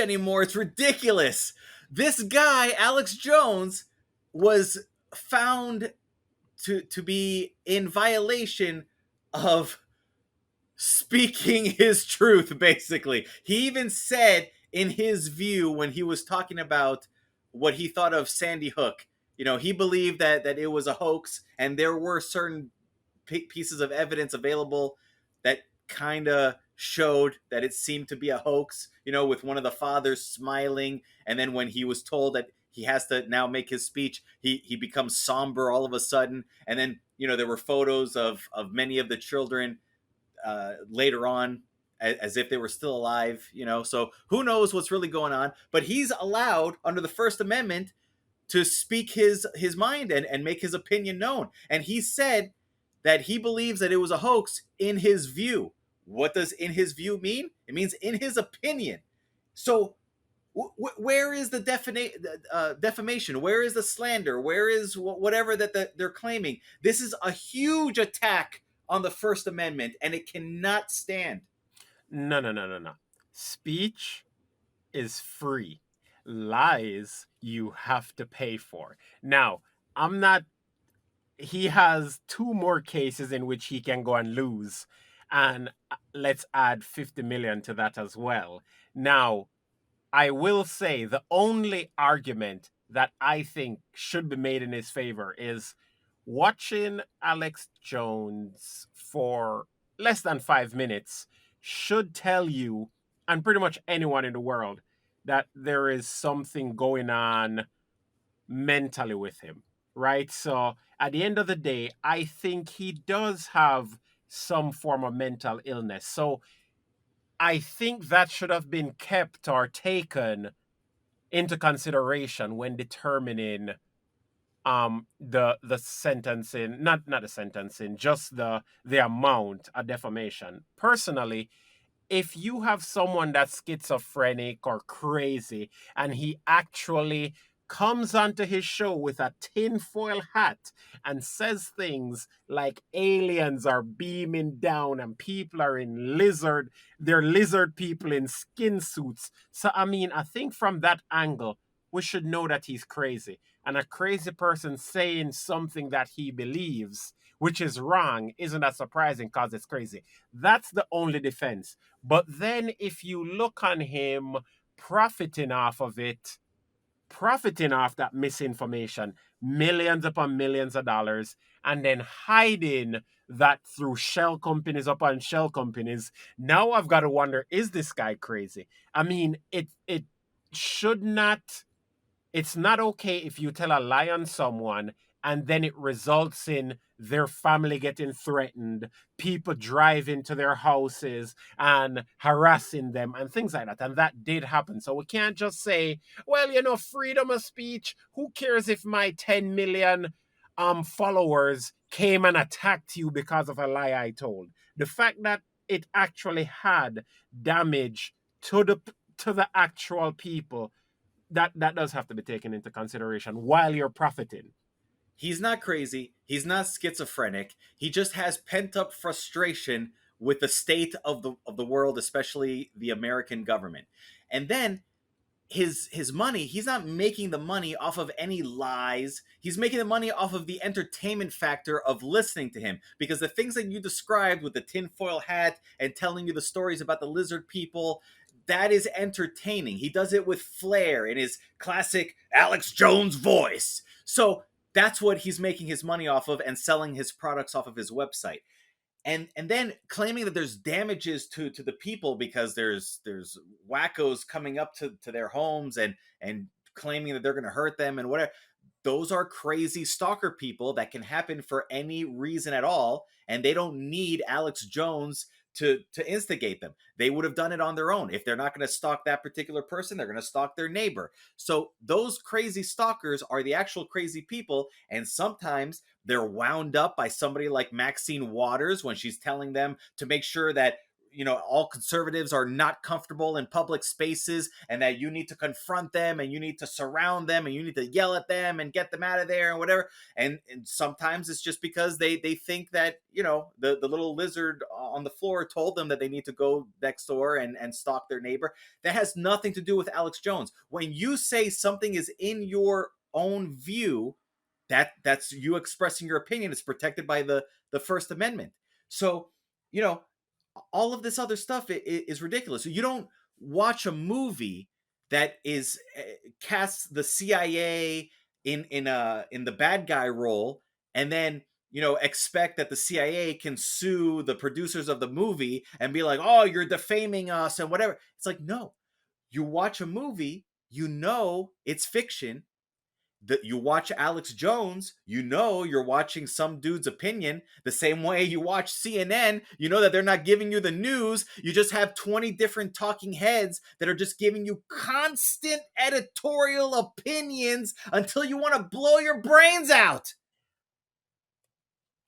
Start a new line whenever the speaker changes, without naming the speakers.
anymore. It's ridiculous. This guy, Alex Jones, was found to be in violation of speaking his truth, basically. He even said in his view when he was talking about what he thought of Sandy Hook, he believed that it was a hoax, and there were certain pieces of evidence available that kind of showed that it seemed to be a hoax, with one of the fathers smiling, and then when he was told that he has to now make his speech, he becomes somber all of a sudden, and then there were photos of many of the children later on as if they were still alive, so who knows what's really going on, but he's allowed under the First Amendment to speak his mind and make his opinion known. And he said that he believes that it was a hoax in his view. What does in his view mean? It means in his opinion. So where is the defamation? Where is the slander? Where is whatever that they're claiming? This is a huge attack on the First Amendment, and it cannot stand.
No, no, no, no, no. Speech is free. Lies you have to pay for. Now, I'm not. He has two more cases in which he can go and lose, and let's add 50 million to that as well. Now, I will say the only argument that I think should be made in his favor is watching Alex Jones for less than 5 minutes should tell you, and pretty much anyone in the world, that there is something going on mentally with him, right? So at the end of the day, I think he does have some form of mental illness. So I think that should have been kept or taken into consideration when determining the sentencing, not the sentencing, just the amount of defamation. Personally, if you have someone that's schizophrenic or crazy and he actually comes onto his show with a tinfoil hat and says things like aliens are beaming down and people are they're lizard people in skin suits. So, I mean, I think from that angle, we should know that he's crazy. And a crazy person saying something that he believes, which is wrong, isn't that surprising because it's crazy. That's the only defense. But then if you look on him profiting off of it, profiting off that misinformation, millions upon millions of dollars, and then hiding that through shell companies upon shell companies, now I've got to wonder, is this guy crazy? I mean, it should not, it's not okay if you tell a lie on someone and then it results in their family getting threatened, people driving to their houses and harassing them and things like that. And that did happen. So we can't just say, well, freedom of speech. Who cares if my 10 million followers came and attacked you because of a lie I told? The fact that it actually had damage to the actual people, that does have to be taken into consideration while you're profiting.
He's not crazy. He's not schizophrenic. He just has pent up frustration with the state of the world, especially the American government. And then his money, he's not making the money off of any lies. He's making the money off of the entertainment factor of listening to him, because the things that you described with the tinfoil hat and telling you the stories about the lizard people, that is entertaining. He does it with flair in his classic Alex Jones voice. So that's what he's making his money off of, and selling his products off of his website. And then claiming that there's damages to the people because there's wackos coming up to their homes and claiming that they're going to hurt them and whatever. Those are crazy stalker people that can happen for any reason at all, and they don't need Alex Jones to instigate them. They would have done it on their own. If they're not going to stalk that particular person, they're going to stalk their neighbor. So those crazy stalkers are the actual crazy people, and sometimes they're wound up by somebody like Maxine Waters when she's telling them to make sure that all conservatives are not comfortable in public spaces, and that you need to confront them, and you need to surround them, and you need to yell at them and get them out of there and whatever. And sometimes it's just because they think that the little lizard on the floor told them that they need to go next door and stalk their neighbor. That has nothing to do with Alex Jones. When you say something is in your own view, that's you expressing your opinion. It's protected by the First Amendment. So, you know, all of this other stuff is ridiculous. So you don't watch a movie that is casts the CIA in the bad guy role, and then expect that the CIA can sue the producers of the movie and be like, "Oh, you're defaming us" and whatever. It's like, no. You watch a movie, it's fiction. That you watch Alex Jones, you're watching some dude's opinion. The same way you watch CNN, you know that they're not giving you the news. You just have 20 different talking heads that are just giving you constant editorial opinions until you want to blow your brains out.